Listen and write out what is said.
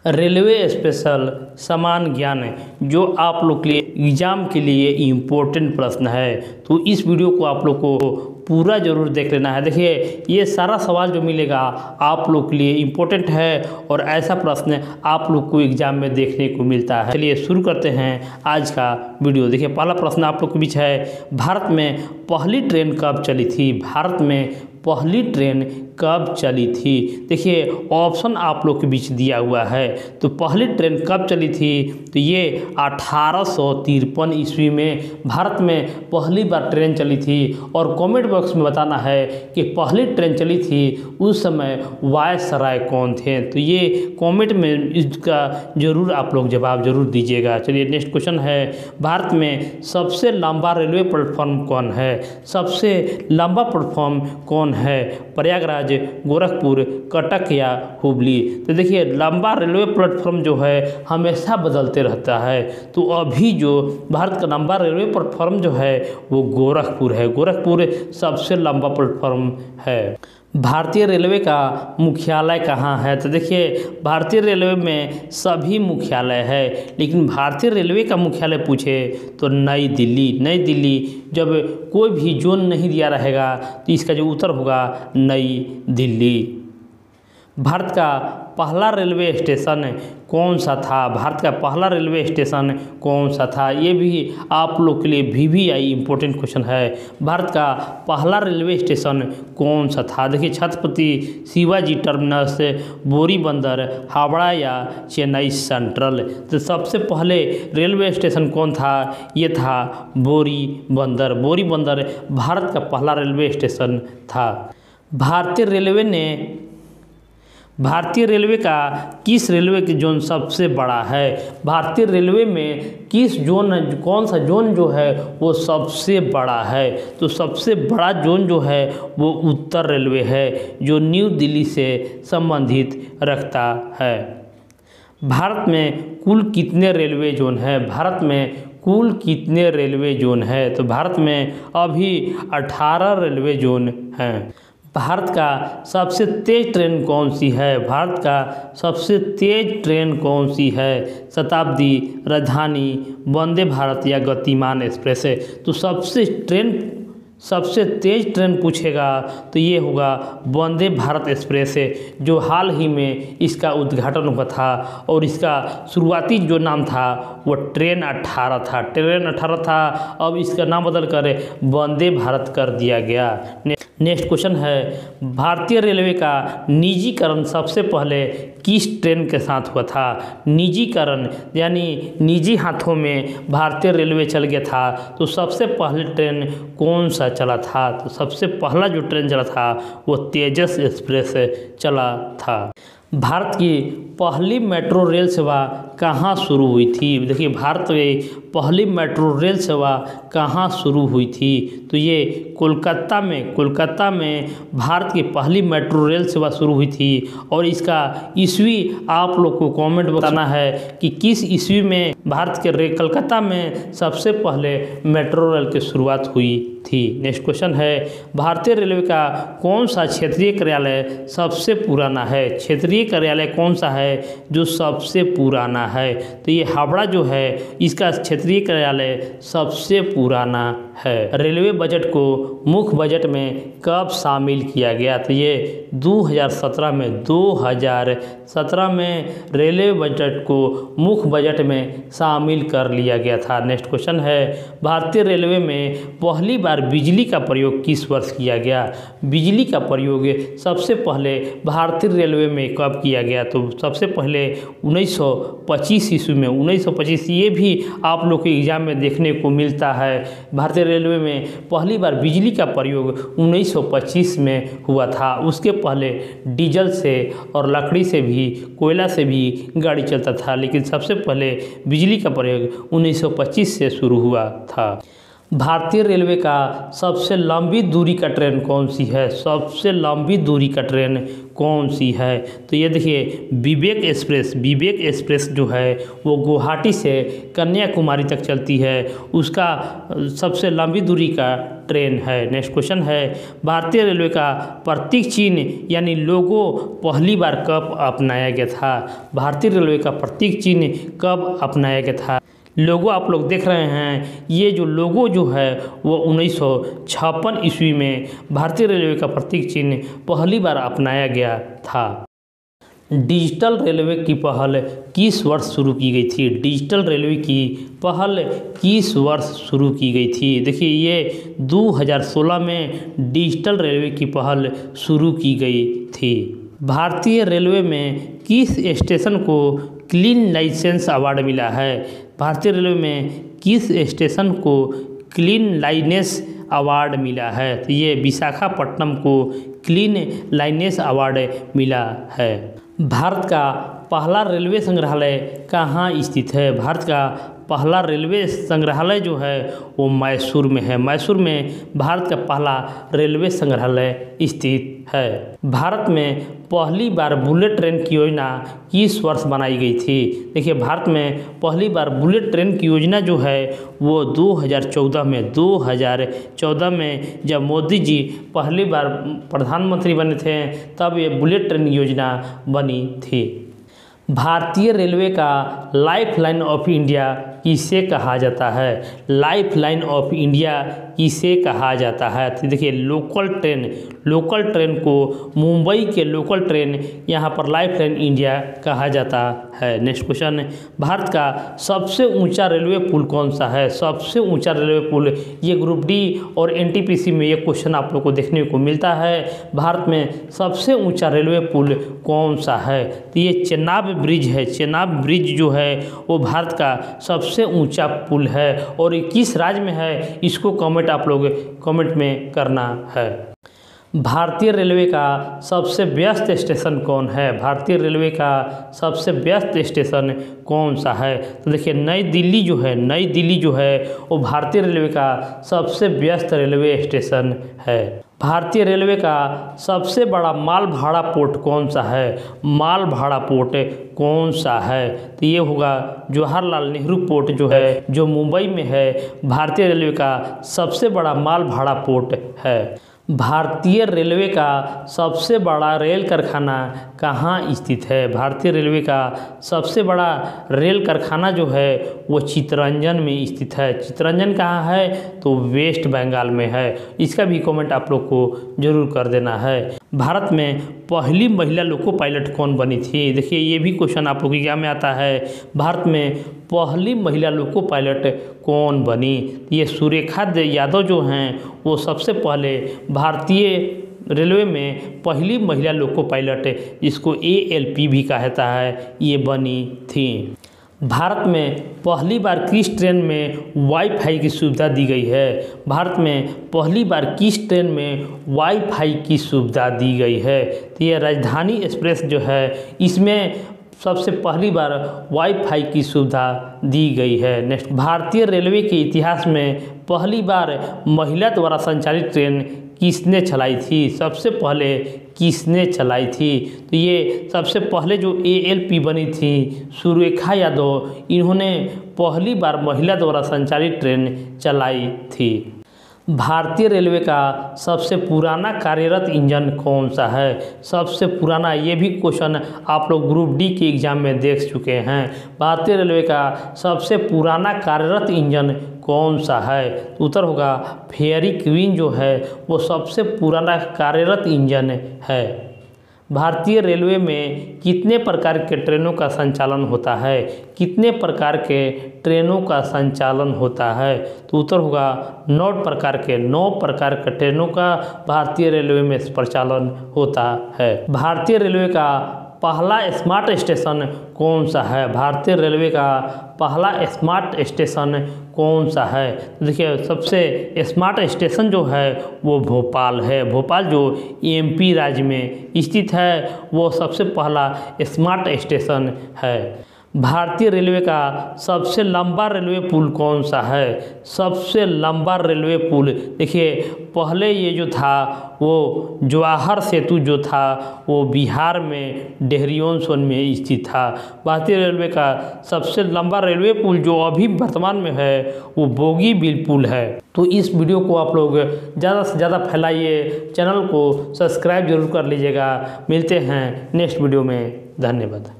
Railway special समान ज्ञान जो आप लोग के लिए एग्जाम के लिए इम्पोर्टेंट प्रश्न है, तो इस वीडियो को आप लोग को पूरा ज़रूर देख लेना है। देखिए ये सारा सवाल जो मिलेगा आप लोग के लिए इम्पोर्टेंट है और ऐसा प्रश्न आप लोग को एग्जाम में देखने को मिलता है। चलिए शुरू करते हैं आज का वीडियो। देखिए पहला प्रश्न आप लोग के बीच है, भारत में पहली ट्रेन कब चली थी? भारत में पहली ट्रेन कब चली थी? देखिए ऑप्शन आप लोग के बीच दिया हुआ है। तो पहली ट्रेन कब चली थी? तो ये 1853 ईस्वी में भारत में पहली बार ट्रेन चली थी। और कमेंट बॉक्स में बताना है कि पहली ट्रेन चली थी उस समय वायसराय कौन थे। तो ये कमेंट में इसका ज़रूर आप लोग जवाब ज़रूर दीजिएगा। चलिए नेक्स्ट क्वेश्चन है, भारत में सबसे लंबा रेलवे प्लेटफॉर्म कौन है? सबसे लंबा प्लेटफॉर्म कौन है? प्रयागराज, गोरखपुर, कटक या हुबली? तो देखिए लंबा रेलवे प्लेटफॉर्म जो है हमेशा बदलते रहता है। तो अभी जो भारत का लंबा रेलवे प्लेटफॉर्म जो है वो गोरखपुर है। गोरखपुर सबसे लंबा प्लेटफॉर्म है। भारतीय रेलवे का मुख्यालय कहाँ है? तो देखिए भारतीय रेलवे में सभी मुख्यालय है, लेकिन भारतीय रेलवे का मुख्यालय पूछे तो नई दिल्ली। नई दिल्ली जब कोई भी जोन नहीं दिया रहेगा तो इसका जो उत्तर होगा नई दिल्ली। भारत का पहला रेलवे स्टेशन कौन सा था? भारत का पहला रेलवे स्टेशन कौन सा था? ये भी आप लोग के लिए VVI इम्पोर्टेंट क्वेश्चन है। भारत का पहला रेलवे स्टेशन कौन सा था? देखिए छत्रपति शिवाजी टर्मिनस, बोरी बंदर, हावड़ा या चेन्नई सेंट्रल? तो सबसे पहले रेलवे स्टेशन कौन था? ये था बोरी बंदर। बोरी बंदर भारत का पहला रेलवे स्टेशन था। भारतीय रेलवे का किस रेलवे की जोन सबसे बड़ा है? भारतीय रेलवे में कौन सा जोन जो है वो सबसे बड़ा है? तो सबसे बड़ा जोन जो है वो उत्तर रेलवे है, जो न्यू दिल्ली से संबंधित रखता है। भारत में कुल कितने रेलवे जोन है? भारत में कुल कितने रेलवे जोन है? तो भारत में अभी 18 रेलवे जोन हैं। भारत का सबसे तेज ट्रेन कौन सी है? भारत का सबसे तेज ट्रेन कौन सी है? शताब्दी, राजधानी, वंदे भारत या गतिमान एक्सप्रेस है? तो सबसे तेज ट्रेन पूछेगा तो ये होगा वंदे भारत एक्सप्रेस है, जो हाल ही में इसका उद्घाटन हुआ था। और इसका शुरुआती जो नाम था वो ट्रेन 18 था। ट्रेन 18 था, अब इसका नाम बदल कर वंदे भारत कर दिया गया। नेक्स्ट क्वेश्चन है, भारतीय रेलवे का निजीकरण सबसे पहले किस ट्रेन के साथ हुआ था? निजीकरण यानी निजी हाथों में भारतीय रेलवे चल गया था। तो सबसे पहले ट्रेन कौन सा चला था? तो सबसे पहला जो ट्रेन चला था वो तेजस एक्सप्रेस चला था। भारत की पहली मेट्रो रेल सेवा कहाँ शुरू हुई थी? देखिए भारत में पहली मेट्रो रेल सेवा कहाँ शुरू हुई थी? तो ये कोलकाता में भारत की पहली मेट्रो रेल सेवा शुरू हुई थी। और इसका ईस्वी आप लोग को कमेंट बताना है कि किस ईस्वी में भारत के कलकत्ता में सबसे पहले मेट्रो रेल की शुरुआत हुई थी। नेक्स्ट क्वेश्चन है, भारतीय रेलवे का कौन सा क्षेत्रीय कार्यालय सबसे पुराना है? क्षेत्रीय कार्यालय कौन सा है जो सबसे पुराना है? तो ये हावड़ा जो है इसका क्षेत्रीय कार्यालय सबसे पुराना है। रेलवे बजट को मुख्य बजट में कब शामिल किया गया? तो ये 2017 में रेलवे बजट को मुख्य बजट में शामिल कर लिया गया था। नेक्स्ट क्वेश्चन है, भारतीय रेलवे में पहली बार बिजली का प्रयोग किस वर्ष किया गया? बिजली का प्रयोग सबसे पहले भारतीय रेलवे में कब किया गया? तो सबसे पहले 1925 ईस्वी में। 1925 ये भी आप लोग के एग्जाम में देखने को मिलता है। भारतीय रेलवे में पहली बार बिजली का प्रयोग 1925 में हुआ था। उसके पहले डीजल से और लकड़ी से भी, कोयला से भी गाड़ी चलता था, लेकिन सबसे पहले बिजली का प्रयोग 1925 से शुरू हुआ था। भारतीय रेलवे का सबसे लंबी दूरी का ट्रेन कौन सी है? सबसे लंबी दूरी का ट्रेन कौन सी है? तो ये देखिए विवेक एक्सप्रेस। विवेक एक्सप्रेस जो है वो गुवाहाटी से कन्याकुमारी तक चलती है, उसका सबसे लंबी दूरी का ट्रेन है। नेक्स्ट क्वेश्चन है, भारतीय रेलवे का प्रतीक चिन्ह यानी लोगो पहली बार कब अपनाया गया था? भारतीय रेलवे का प्रतीक चिन्ह कब अपनाया गया था? लोगो आप लोग देख रहे हैं, ये जो लोगो जो है वो 1956 ईस्वी में भारतीय रेलवे का प्रतीक चिन्ह पहली बार अपनाया गया था। डिजिटल रेलवे की पहल किस वर्ष शुरू की गई थी? डिजिटल रेलवे की पहल किस वर्ष शुरू की गई थी? देखिए ये 2016 में डिजिटल रेलवे की पहल शुरू की गई थी। भारतीय रेलवे में किस स्टेशन को क्लीन लाइसेंस अवार्ड मिला है? भारतीय रेलवे में किस स्टेशन को क्लीन लाइनेस अवार्ड मिला है? तो ये विशाखापट्टनम को क्लीन लाइनेस अवार्ड मिला है। भारत का पहला रेलवे संग्रहालय कहाँ स्थित है? भारत का पहला रेलवे संग्रहालय जो है वो मैसूर में है। मैसूर में भारत का पहला रेलवे संग्रहालय स्थित है। भारत में पहली बार बुलेट ट्रेन की योजना किस वर्ष बनाई गई थी? देखिए भारत में पहली बार बुलेट ट्रेन की योजना जो है वो 2014 में जब मोदी जी पहली बार प्रधानमंत्री बने थे तब ये बुलेट ट्रेन योजना बनी थी। भारतीय रेलवे का लाइफ लाइन ऑफ इंडिया किसे कहा जाता है? लाइफ लाइन ऑफ इंडिया किसे कहा जाता है? तो देखिए लोकल ट्रेन को मुंबई के लोकल ट्रेन यहाँ पर लाइफ लाइन इंडिया कहा जाता है। नेक्स्ट क्वेश्चन, भारत का सबसे ऊंचा रेलवे पुल कौन सा है? सबसे ऊंचा रेलवे पुल, ये ग्रुप डी और एनटीपीसी में ये क्वेश्चन आप लोग को देखने को मिलता है। भारत में सबसे ऊंचा रेलवे पुल कौन सा है? तो ये चेनाब ब्रिज है। चेनाब ब्रिज जो है वो भारत का सबसे ऊंचा पुल है और ये किस राज्य में है इसको आप लोग कमेंट में करना है। भारतीय रेलवे का सबसे व्यस्त स्टेशन कौन है? भारतीय रेलवे का सबसे व्यस्त स्टेशन कौन सा है? तो देखिए नई दिल्ली जो है वो भारतीय रेलवे का सबसे व्यस्त रेलवे स्टेशन है। भारतीय रेलवे का सबसे बड़ा माल भाड़ा पोर्ट कौन सा है? माल भाड़ा पोर्ट कौन सा है? तो ये होगा जवाहरलाल नेहरू पोर्ट जो है जो मुंबई में है, भारतीय रेलवे का सबसे बड़ा माल भाड़ा पोर्ट है। भारतीय रेलवे का सबसे बड़ा रेल कारखाना कहाँ स्थित है? भारतीय रेलवे का सबसे बड़ा रेल कारखाना जो है वो चित्तरंजन में स्थित है। चित्तरंजन कहाँ है? तो वेस्ट बंगाल में है। इसका भी कमेंट आप लोग को जरूर कर देना है। भारत में पहली महिला लोको पायलट कौन बनी थी? देखिए ये भी क्वेश्चन आप लोग के एग्जाम में आता है। भारत में पहली महिला लोको पायलट कौन बनी? ये सुरेखा यादव जो हैं वो सबसे पहले भारतीय रेलवे में पहली महिला लोको पायलट, जिसको ALP भी कहता है, ये बनी थी। भारत में पहली बार किस ट्रेन में वाईफाई की सुविधा दी गई है? भारत में पहली बार किस ट्रेन में वाईफाई की सुविधा दी गई है? तो ये राजधानी एक्सप्रेस जो है इसमें सबसे पहली बार वाईफाई की सुविधा दी गई है। नेक्स्ट, भारतीय रेलवे के इतिहास में पहली बार महिला द्वारा संचालित ट्रेन किसने चलाई थी? सबसे पहले किसने चलाई थी? तो ये सबसे पहले जो ALP बनी थी सुरेखा यादव, इन्होंने पहली बार महिला द्वारा संचालित ट्रेन चलाई थी। भारतीय रेलवे का सबसे पुराना कार्यरत इंजन कौन सा है? सबसे पुराना, ये भी क्वेश्चन आप लोग ग्रुप डी के एग्जाम में देख चुके हैं। भारतीय रेलवे का सबसे पुराना कार्यरत इंजन कौन सा है? उत्तर होगा फेयरी क्वीन जो है वो सबसे पुराना कार्यरत इंजन है। भारतीय रेलवे में कितने प्रकार के ट्रेनों का संचालन होता है? कितने प्रकार के ट्रेनों का संचालन होता है? तो उत्तर होगा 9 प्रकार के ट्रेनों का भारतीय रेलवे में परिचालन होता है। भारतीय रेलवे का पहला स्मार्ट स्टेशन कौन सा है? भारतीय रेलवे का पहला स्मार्ट स्टेशन कौन सा है? देखिए सबसे स्मार्ट स्टेशन जो है वो भोपाल है। भोपाल जो MP राज्य में स्थित है वो सबसे पहला स्मार्ट स्टेशन है। भारतीय रेलवे का सबसे लंबा रेलवे पुल कौन सा है? सबसे लंबा रेलवे पुल देखिए, पहले ये जो था वो जवाहर सेतु जो था वो बिहार में डेहरियोन सोन में स्थित था। भारतीय रेलवे का सबसे लंबा रेलवे पुल जो अभी वर्तमान में है वो बोगीबील पुल है। तो इस वीडियो को आप लोग ज़्यादा से ज़्यादा फैलाइए, चैनल को सब्सक्राइब जरूर कर लीजिएगा। मिलते हैं नेक्स्ट वीडियो में, धन्यवाद।